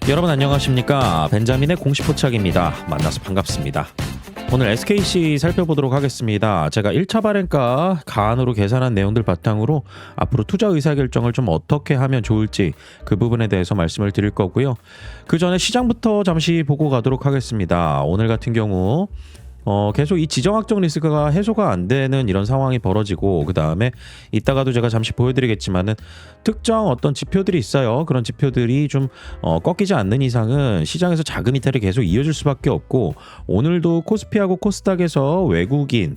여러분 안녕하십니까? 벤자민의 공식 포착입니다. 만나서 반갑습니다. 오늘 SKC 살펴보도록 하겠습니다. 제가 1차 발행가 가안으로 계산한 내용들 바탕으로 앞으로 투자 의사결정을 좀 어떻게 하면 좋을지 그 부분에 대해서 말씀을 드릴 거고요. 그 전에 시장부터 잠시 보고 가도록 하겠습니다. 오늘 같은 경우 계속 이 지정학적 리스크가 해소가 안 되는 이런 상황이 벌어지고, 그 다음에 이따가도 제가 잠시 보여드리겠지만은 특정 어떤 지표들이 있어요. 그런 지표들이 좀 꺾이지 않는 이상은 시장에서 자금 이탈이 계속 이어질 수밖에 없고, 오늘도 코스피하고 코스닥에서 외국인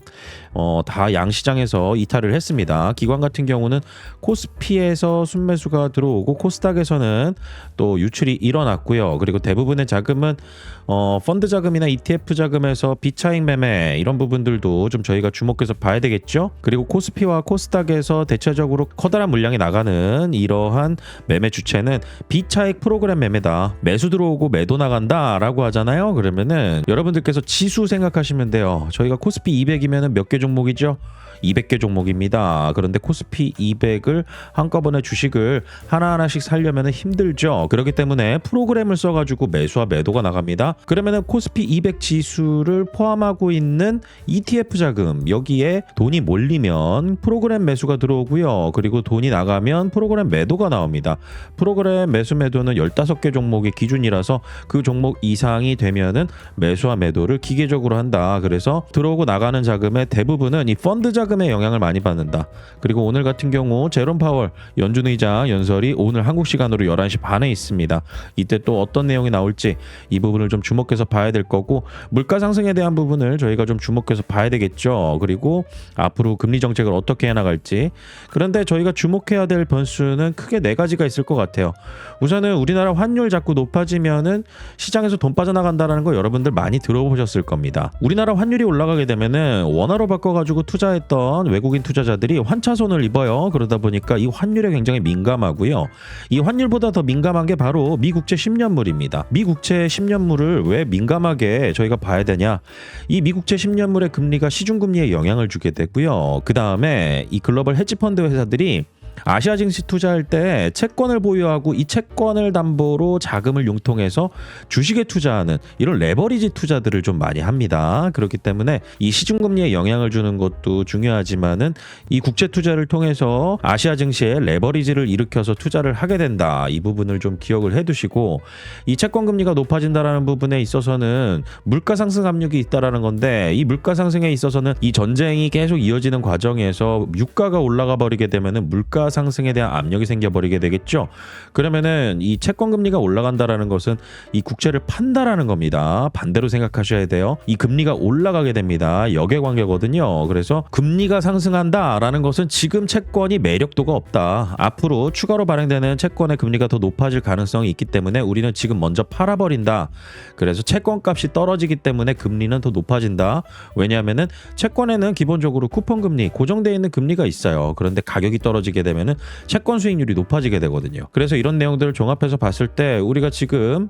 다 양시장에서 이탈을 했습니다. 기관 같은 경우는 코스피에서 순매수가 들어오고 코스닥에서는 또 유출이 일어났고요. 그리고 대부분의 자금은 펀드 자금이나 ETF 자금에서 비차익 매매 이런 부분들도 좀 저희가 주목해서 봐야 되겠죠. 그리고 코스피와 코스닥에서 대체적으로 커다란 물량이 나가는 이러한 매매 주체는 비차익 프로그램 매매다. 매수 들어오고 매도 나간다 라고 하잖아요. 그러면은 여러분들께서 지수 생각하시면 돼요. 저희가 코스피 200이면 몇 개 종목이죠? 200개 종목입니다. 그런데 코스피 200을 한꺼번에 주식을 하나하나씩 살려면 힘들죠. 그렇기 때문에 프로그램을 써가지고 매수와 매도가 나갑니다. 그러면 코스피 200 지수를 포함하고 있는 ETF 자금, 여기에 돈이 몰리면 프로그램 매수가 들어오고요. 그리고 돈이 나가면 프로그램 매도가 나옵니다. 프로그램 매수 매도는 15개 종목이 기준이라서 그 종목 이상이 되면은 매수와 매도를 기계적으로 한다. 그래서 들어오고 나가는 자금의 대부분은 이 펀드 자금의 영향을 많이 받는다. 그리고 오늘 같은 경우 제롬 파월 연준 의장 연설이 오늘 한국 시간으로 11시 반에 있습니다. 이때 또 어떤 내용이 나올지 이 부분을 좀 주목해서 봐야 될 거고, 물가 상승에 대한 부분을 저희가 좀 주목해서 봐야 되겠죠. 그리고 앞으로 금리 정책을 어떻게 해나갈지. 그런데 저희가 주목해야 될 변수는 크게 4가지가 있을 것 같아요. 우선은 우리나라 환율 자꾸 높아지면은 시장에서 돈 빠져나간다는 거 여러분들 많이 들어보셨을 겁니다. 우리나라 환율이 올라가게 되면은 원화로 바꿔가지고 투자했던 외국인 투자자들이 환차손을 입어요. 그러다 보니까 이 환율에 굉장히 민감하고요. 이 환율보다 더 민감한 게 바로 미국채 10년물입니다. 미국채 10년물을 왜 민감하게 저희가 봐야 되냐? 이 미국채 10년물의 금리가 시중금리에 영향을 주게 되고요. 그 다음에 이 글로벌 헤지펀드 회사들이 아시아 증시 투자할 때 채권을 보유하고 이 채권을 담보로 자금을 융통해서 주식에 투자하는 이런 레버리지 투자들을 좀 많이 합니다. 그렇기 때문에 이 시중금리에 영향을 주는 것도 중요하지만은 이 국채 투자를 통해서 아시아 증시에 레버리지를 일으켜서 투자를 하게 된다. 이 부분을 좀 기억을 해두시고, 이 채권 금리가 높아진다라는 부분에 있어서는 물가 상승 압력이 있다라는 건데, 이 물가 상승에 있어서는 이 전쟁이 계속 이어지는 과정에서 유가가 올라가 버리게 되면은 물가 상승에 대한 압력이 생겨버리게 되겠죠. 그러면은 이 채권 금리가 올라간다라는 것은 이 국채를 판다라는 겁니다. 반대로 생각하셔야 돼요. 이 금리가 올라가게 됩니다. 역액관계거든요. 그래서 금리가 상승한다라는 것은 지금 채권이 매력도가 없다. 앞으로 추가로 발행되는 채권의 금리가 더 높아질 가능성이 있기 때문에 우리는 지금 먼저 팔아버린다. 그래서 채권값이 떨어지기 때문에 금리는 더 높아진다. 왜냐하면은 채권에는 기본적으로 쿠폰 금리, 고정되어 있는 금리가 있어요. 그런데 가격이 떨어지게 되면은 채권 수익률이 높아지게 되거든요. 그래서 이런 내용들을 종합해서 봤을 때 우리가 지금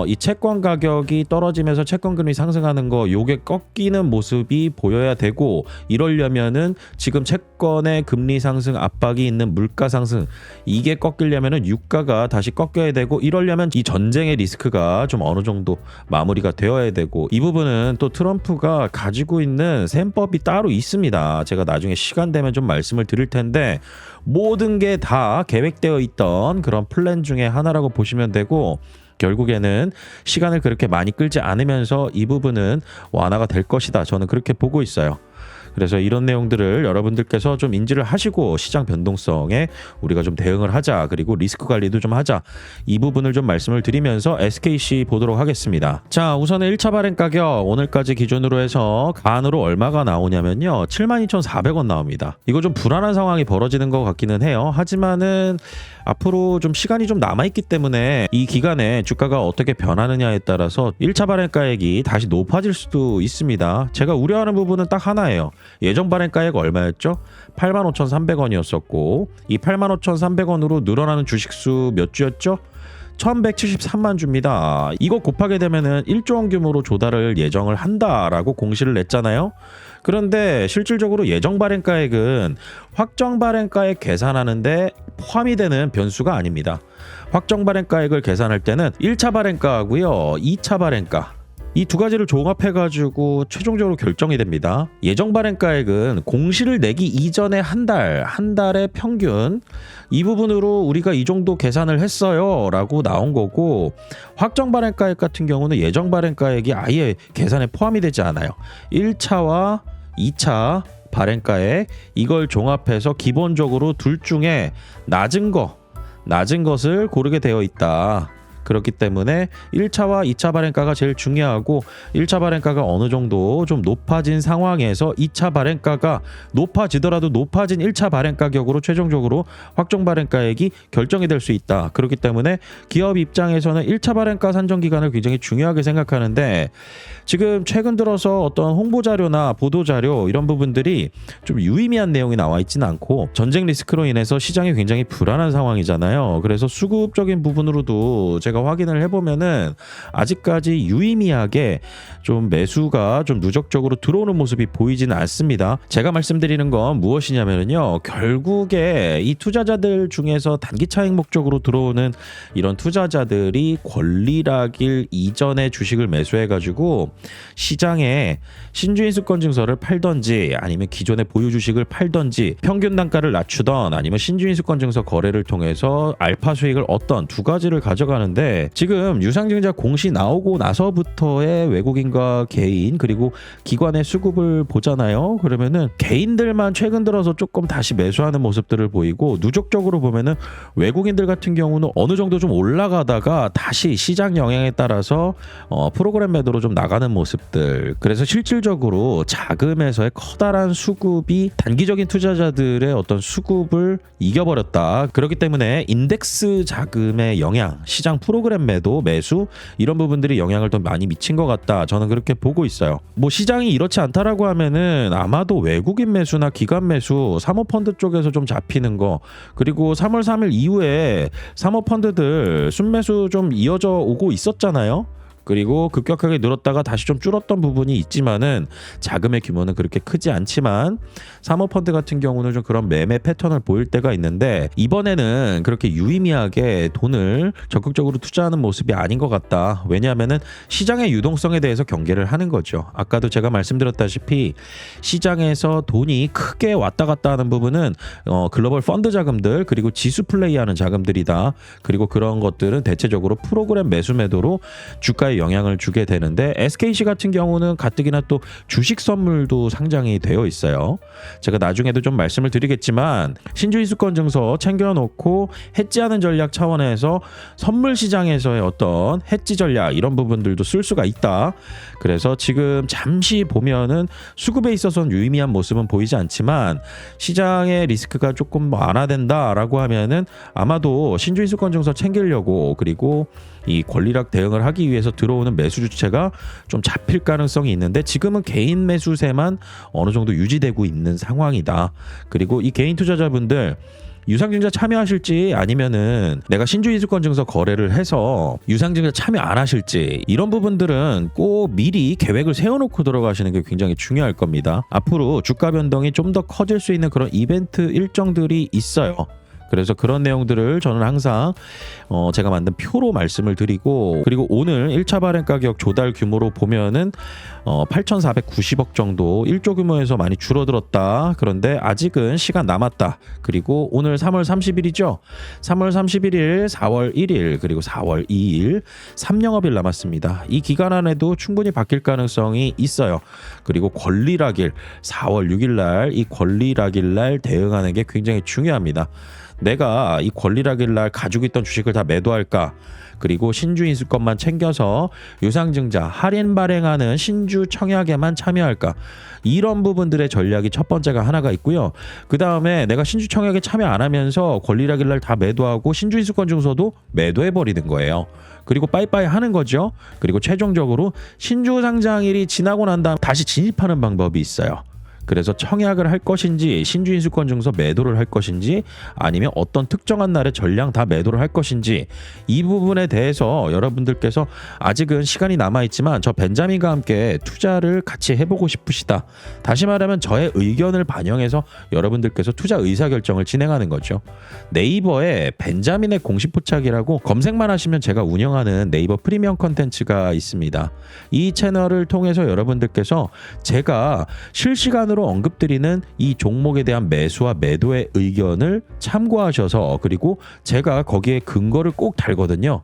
이 채권 가격이 떨어지면서 채권 금리 상승하는 거, 요게 꺾이는 모습이 보여야 되고, 이러려면은 지금 채권의 금리 상승 압박이 있는 물가 상승, 이게 꺾이려면은 유가가 다시 꺾여야 되고, 이러려면 이 전쟁의 리스크가 좀 어느 정도 마무리가 되어야 되고, 이 부분은 또 트럼프가 가지고 있는 셈법이 따로 있습니다. 제가 나중에 시간 되면 좀 말씀을 드릴 텐데, 모든 게 다 계획되어 있던 그런 플랜 중에 하나라고 보시면 되고, 결국에는 시간을 그렇게 많이 끌지 않으면서 이 부분은 완화가 될 것이다. 저는 그렇게 보고 있어요. 그래서 이런 내용들을 여러분들께서 좀 인지를 하시고 시장 변동성에 우리가 좀 대응을 하자, 그리고 리스크 관리도 좀 하자, 이 부분을 좀 말씀을 드리면서 SKC 보도록 하겠습니다. 자, 우선은 1차 발행 가격 오늘까지 기준으로 해서 가안으로 얼마가 나오냐면요, 72,400원 나옵니다. 이거 좀 불안한 상황이 벌어지는 것 같기는 해요. 하지만은 앞으로 좀 시간이 좀 남아있기 때문에 이 기간에 주가가 어떻게 변하느냐에 따라서 1차 발행가액이 다시 높아질 수도 있습니다. 제가 우려하는 부분은 딱 하나예요. 예정 발행가액 얼마였죠? 85,300원이었었고 이 85,300원으로 늘어나는 주식수 몇 주였죠? 1173만 주입니다. 이거 곱하게 되면은 1조 원 규모로 조달을 예정을 한다라고 공시를 냈잖아요. 그런데 실질적으로 예정 발행가액은 확정 발행가액 계산하는데 포함이 되는 변수가 아닙니다. 확정 발행가액을 계산할 때는 1차 발행가하고요, 2차 발행가 이 두 가지를 종합해가지고 최종적으로 결정이 됩니다. 예정 발행가액은 공시를 내기 이전에 한 달의 평균 이 부분으로 우리가 이 정도 계산을 했어요 라고 나온 거고, 확정 발행가액 같은 경우는 예정 발행가액이 아예 계산에 포함이 되지 않아요. 1차와 2차 발행가액 이걸 종합해서 기본적으로 둘 중에 낮은 것을 고르게 되어 있다. 그렇기 때문에 1차와 2차 발행가가 제일 중요하고, 1차 발행가가 어느 정도 좀 높아진 상황에서 2차 발행가가 높아지더라도 높아진 1차 발행 가격으로 최종적으로 확정 발행가액이 결정이 될 수 있다. 그렇기 때문에 기업 입장에서는 1차 발행가 산정 기간을 굉장히 중요하게 생각하는데, 지금 최근 들어서 어떤 홍보 자료나 보도 자료 이런 부분들이 좀 유의미한 내용이 나와 있지는 않고, 전쟁 리스크로 인해서 시장이 굉장히 불안한 상황이잖아요. 그래서 수급적인 부분으로도 제가 확인을 해보면은 아직까지 유의미하게 좀 매수가 좀 누적적으로 들어오는 모습이 보이지는 않습니다. 제가 말씀드리는 건 무엇이냐면요, 결국에 이 투자자들 중에서 단기 차익 목적으로 들어오는 이런 투자자들이 권리락일 이전에 주식을 매수해가지고 시장에 신주인수권 증서를 팔던지, 아니면 기존의 보유 주식을 팔던지, 평균 단가를 낮추던, 아니면 신주인수권 증서 거래를 통해서 알파 수익을 얻던 두 가지를 가져가는데, 지금 유상증자 공시 나오고 나서부터의 외국인과 개인 그리고 기관의 수급을 보잖아요. 그러면은 개인들만 최근 들어서 조금 다시 매수하는 모습들을 보이고, 누적적으로 보면은 외국인들 같은 경우는 어느 정도 좀 올라가다가 다시 시장 영향에 따라서 프로그램 매도로 좀 나가는 모습들. 그래서 실질적으로 자금에서의 커다란 수급이 단기적인 투자자들의 어떤 수급을 이겨버렸다. 그렇기 때문에 인덱스 자금의 영향, 시장 프로그램 매도, 매수 이런 부분들이 영향을 더 많이 미친 것 같다. 저는 그렇게 보고 있어요. 뭐 시장이 이렇지 않다라고 하면은 아마도 외국인 매수나 기관 매수, 사모펀드 쪽에서 좀 잡히는 거, 그리고 3월 3일 이후에 사모펀드들 순매수 좀 이어져 오고 있었잖아요. 그리고 급격하게 늘었다가 다시 좀 줄었던 부분이 있지만은 자금의 규모는 그렇게 크지 않지만 사모펀드 같은 경우는 좀 그런 매매 패턴을 보일 때가 있는데, 이번에는 그렇게 유의미하게 돈을 적극적으로 투자하는 모습이 아닌 것 같다. 왜냐하면은 시장의 유동성에 대해서 경계를 하는 거죠. 아까도 제가 말씀드렸다시피 시장에서 돈이 크게 왔다 갔다 하는 부분은 글로벌 펀드 자금들, 그리고 지수 플레이하는 자금들이다. 그리고 그런 것들은 대체적으로 프로그램 매수 매도로 주가에 영향을 주게 되는데, SKC 같은 경우는 가뜩이나 또 주식 선물도 상장이 되어 있어요. 제가 나중에도 좀 말씀을 드리겠지만 신주인수권 증서 챙겨놓고 해지하는 전략 차원에서 선물 시장에서의 어떤 해지 전략 이런 부분들도 쓸 수가 있다. 그래서 지금 잠시 보면은 수급에 있어서는 유의미한 모습은 보이지 않지만, 시장의 리스크가 조금 완화된다라고 하면은 아마도 신주인수권 증서 챙기려고, 그리고 이 권리락 대응을 하기 위해서 들어오는 매수 주체가 좀 잡힐 가능성이 있는데, 지금은 개인 매수세만 어느 정도 유지되고 있는 상황이다. 그리고 이 개인 투자자분들 유상증자 참여하실지, 아니면은 내가 신주인수권 증서 거래를 해서 유상증자 참여 안 하실지, 이런 부분들은 꼭 미리 계획을 세워놓고 들어가시는 게 굉장히 중요할 겁니다. 앞으로 주가 변동이 좀 더 커질 수 있는 그런 이벤트 일정들이 있어요. 그래서 그런 내용들을 저는 항상 제가 만든 표로 말씀을 드리고, 그리고 오늘 1차 발행 가격 조달 규모로 보면은 8,490억 정도 1조 규모에서 많이 줄어들었다. 그런데 아직은 시간 남았다. 그리고 오늘 3월 30일이죠. 3월 31일, 4월 1일, 그리고 4월 2일 3영업일 남았습니다. 이 기간 안에도 충분히 바뀔 가능성이 있어요. 그리고 권리락일 4월 6일 날, 이 권리락일 날 대응하는 게 굉장히 중요합니다. 내가 이 권리락일 날 가지고 있던 주식을 다 매도할까? 그리고 신주인수권만 챙겨서 유상증자 할인 발행하는 신주 청약에만 참여할까? 이런 부분들의 전략이 첫 번째가 하나가 있고요. 그 다음에 내가 신주 청약에 참여 안 하면서 권리락일 날 다 매도하고 신주인수권 증서도 매도해버리는 거예요. 그리고 빠이빠이 하는 거죠. 그리고 최종적으로 신주 상장일이 지나고 난 다음 다시 진입하는 방법이 있어요. 그래서 청약을 할 것인지 신주인수권증서 매도를 할 것인지 아니면 어떤 특정한 날에 전량 다 매도를 할 것인지 이 부분에 대해서 여러분들께서 아직은 시간이 남아있지만 저 벤자민과 함께 투자를 같이 해보고 싶으시다. 다시 말하면 저의 의견을 반영해서 여러분들께서 투자 의사결정을 진행하는 거죠. 네이버에 벤자민의 공시포착이라고 검색만 하시면 제가 운영하는 네이버 프리미엄 컨텐츠가 있습니다. 이 채널을 통해서 여러분들께서 제가 실시간으로 언급드리는 이 종목에 대한 매수와 매도의 의견을 참고하셔서 그리고 제가 거기에 근거를 꼭 달거든요.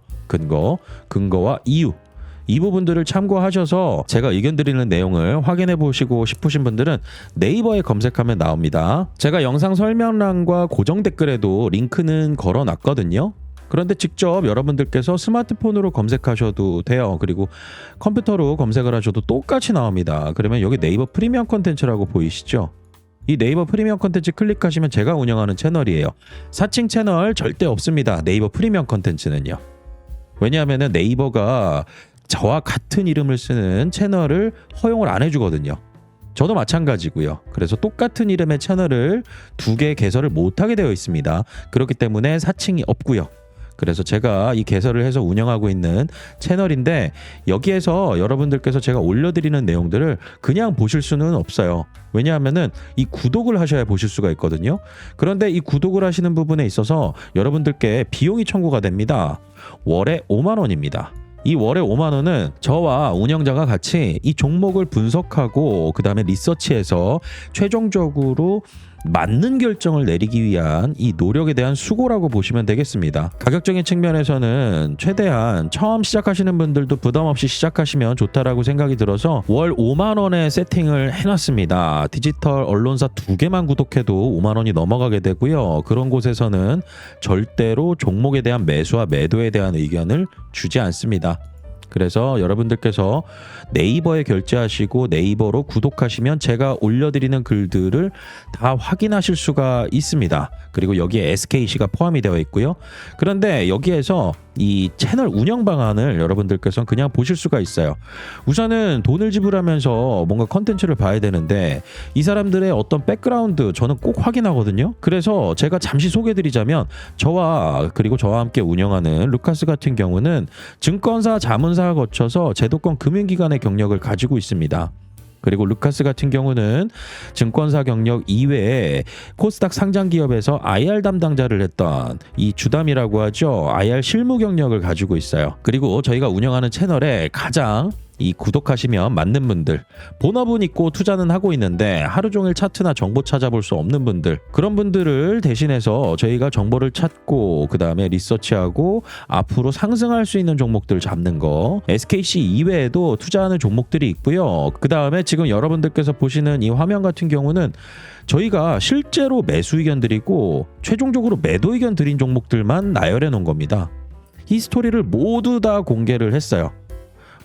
근거와 이유 이 부분들을 참고하셔서 제가 의견 드리는 내용을 확인해 보시고 싶으신 분들은 네이버에 검색하면 나옵니다. 제가 영상 설명란과 고정 댓글에도 링크는 걸어 놨거든요. 그런데 직접 여러분들께서 스마트폰으로 검색하셔도 돼요. 그리고 컴퓨터로 검색을 하셔도 똑같이 나옵니다. 그러면 여기 네이버 프리미엄 콘텐츠라고 보이시죠? 이 네이버 프리미엄 콘텐츠 클릭하시면 제가 운영하는 채널이에요. 사칭 채널 절대 없습니다. 네이버 프리미엄 콘텐츠는요. 왜냐하면 네이버가 저와 같은 이름을 쓰는 채널을 허용을 안 해주거든요. 저도 마찬가지고요. 그래서 똑같은 이름의 채널을 두 개 개설을 못하게 되어 있습니다. 그렇기 때문에 사칭이 없고요. 그래서 제가 이 개설을 해서 운영하고 있는 채널인데 여기에서 여러분들께서 제가 올려드리는 내용들을 그냥 보실 수는 없어요. 왜냐하면은 이 구독을 하셔야 보실 수가 있거든요. 그런데 이 구독을 하시는 부분에 있어서 여러분들께 비용이 청구가 됩니다. 월에 5만 원입니다. 이 월에 5만 원은 저와 운영자가 같이 이 종목을 분석하고 그 다음에 리서치해서 최종적으로 맞는 결정을 내리기 위한 이 노력에 대한 수고라고 보시면 되겠습니다. 가격적인 측면에서는 최대한 처음 시작하시는 분들도 부담 없이 시작하시면 좋다라고 생각이 들어서 월 5만 원에 세팅을 해놨습니다. 디지털 언론사 2개만 구독해도 5만 원이 넘어가게 되고요. 그런 곳에서는 절대로 종목에 대한 매수와 매도에 대한 의견을 주지 않습니다. 그래서 여러분들께서 네이버에 결제하시고 네이버로 구독하시면 제가 올려드리는 글들을 다 확인하실 수가 있습니다. 그리고 여기에 SKC가 포함이 되어 있고요. 그런데 여기에서 이 채널 운영 방안을 여러분들께서는 그냥 보실 수가 있어요. 우선은 돈을 지불하면서 뭔가 컨텐츠를 봐야 되는데 이 사람들의 어떤 백그라운드 저는 꼭 확인하거든요. 그래서 제가 잠시 소개드리자면 저와 함께 운영하는 루카스 같은 경우는 증권사 자문사 거쳐서 제도권 금융기관의 경력을 가지고 있습니다. 그리고 루카스 같은 경우는 증권사 경력 이외에 코스닥 상장 기업에서 IR 담당자를 했던 이 주담이라고 하죠. IR 실무 경력을 가지고 있어요. 그리고 저희가 운영하는 채널에 가장 이 구독하시면 맞는 분들, 본업은 있고 투자는 하고 있는데 하루 종일 차트나 정보 찾아볼 수 없는 분들, 그런 분들을 대신해서 저희가 정보를 찾고 그 다음에 리서치하고 앞으로 상승할 수 있는 종목들 잡는 거, SKC 이외에도 투자하는 종목들이 있고요. 그 다음에 지금 여러분들께서 보시는 이 화면 같은 경우는 저희가 실제로 매수 의견 드리고 최종적으로 매도 의견 드린 종목들만 나열해 놓은 겁니다. 히스토리를 모두 다 공개를 했어요.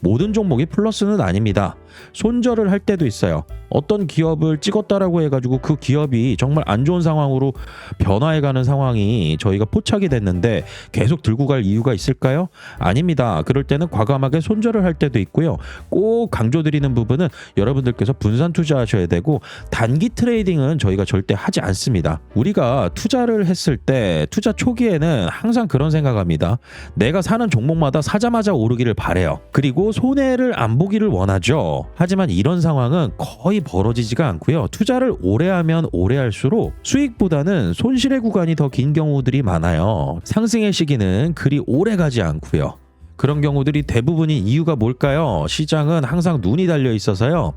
모든 종목이 플러스는 아닙니다. 손절을 할 때도 있어요. 어떤 기업을 찍었다라고 해가지고 그 기업이 정말 안 좋은 상황으로 변화해가는 상황이 저희가 포착이 됐는데 계속 들고 갈 이유가 있을까요? 아닙니다. 그럴 때는 과감하게 손절을 할 때도 있고요. 꼭 강조드리는 부분은 여러분들께서 분산 투자하셔야 되고 단기 트레이딩은 저희가 절대 하지 않습니다. 우리가 투자를 했을 때 투자 초기에는 항상 그런 생각합니다. 내가 사는 종목마다 사자마자 오르기를 바래요. 그리고 손해를 안 보기를 원하죠. 하지만 이런 상황은 거의 벌어지지가 않고요. 투자를 오래 하면 오래 할수록 수익보다는 손실의 구간이 더 긴 경우들이 많아요. 상승의 시기는 그리 오래 가지 않고요. 그런 경우들이 대부분인 이유가 뭘까요? 시장은 항상 눈이 달려 있어서요.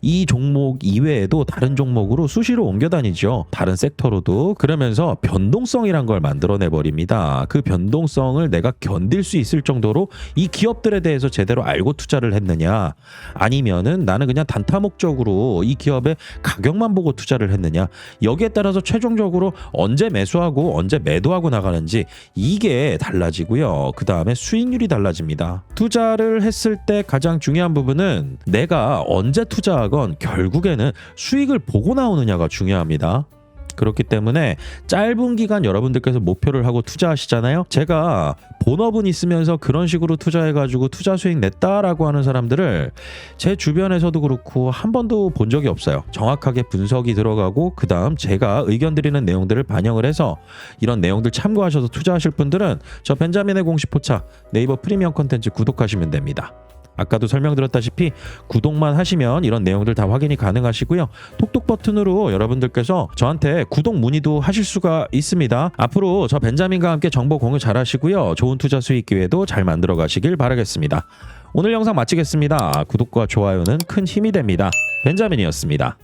이 종목 이외에도 다른 종목으로 수시로 옮겨 다니죠. 다른 섹터로도. 그러면서 변동성이란 걸 만들어내 버립니다. 그 변동성을 내가 견딜 수 있을 정도로 이 기업들에 대해서 제대로 알고 투자를 했느냐, 아니면은 나는 그냥 단타 목적으로 이 기업의 가격만 보고 투자를 했느냐, 여기에 따라서 최종적으로 언제 매수하고 언제 매도하고 나가는지 이게 달라지고요. 그 다음에 수익률이 달라집니다. 투자를 했을 때 가장 중요한 부분은 내가 언제 투자하건 결국에는 수익을 보고 나오느냐가 중요합니다. 그렇기 때문에 짧은 기간 여러분들께서 목표를 하고 투자하시잖아요. 제가 본업은 있으면서 그런 식으로 투자해가지고 투자 수익 냈다라고 하는 사람들을 제 주변에서도 그렇고 한 번도 본 적이 없어요. 정확하게 분석이 들어가고 그 다음 제가 의견 드리는 내용들을 반영을 해서 이런 내용들 참고하셔서 투자하실 분들은 저 벤자민의 공식 포차 네이버 프리미엄 컨텐츠 구독하시면 됩니다. 아까도 설명드렸다시피 구독만 하시면 이런 내용들 다 확인이 가능하시고요. 톡톡 버튼으로 여러분들께서 저한테 구독 문의도 하실 수가 있습니다. 앞으로 저 벤자민과 함께 정보 공유 잘 하시고요. 좋은 투자 수익 기회도 잘 만들어 가시길 바라겠습니다. 오늘 영상 마치겠습니다. 구독과 좋아요는 큰 힘이 됩니다. 벤자민이었습니다.